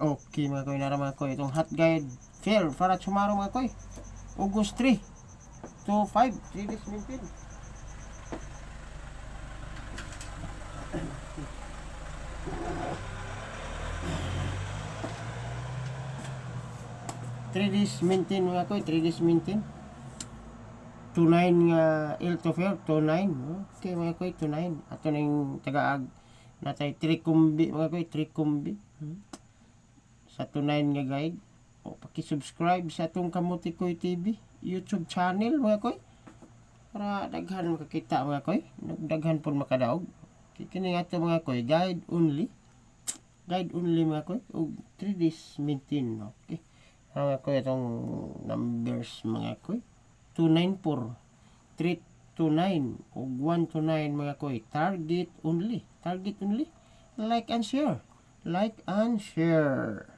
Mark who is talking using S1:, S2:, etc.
S1: Okay mga koy, nara mga koy, itong hot guide fair para tomorrow mga koy, August 3 to 5, 3 days maintain. Three days maintain mga koy, 3 days maintain. 2-9 nga Ilto Fair, 2-9. Okay mga koy, 2-9. Ato na yung tagaag natay 3 kumbi mga koy, 3 kumbi. Sa 2-9 nga guide. O, paki-subscribe sa atong Kamuti Koy TV YouTube channel mga koy. Para daghan makakita mga koy. Daghan po makadaog. Kini nga ito mga koy, guide only. Guide only mga koy. O 3 days maintain. Okay. Mga koy, itong numbers mga koy. 294, 329, o 129 mga koy. Target only. Target only. Like and share. Like and share.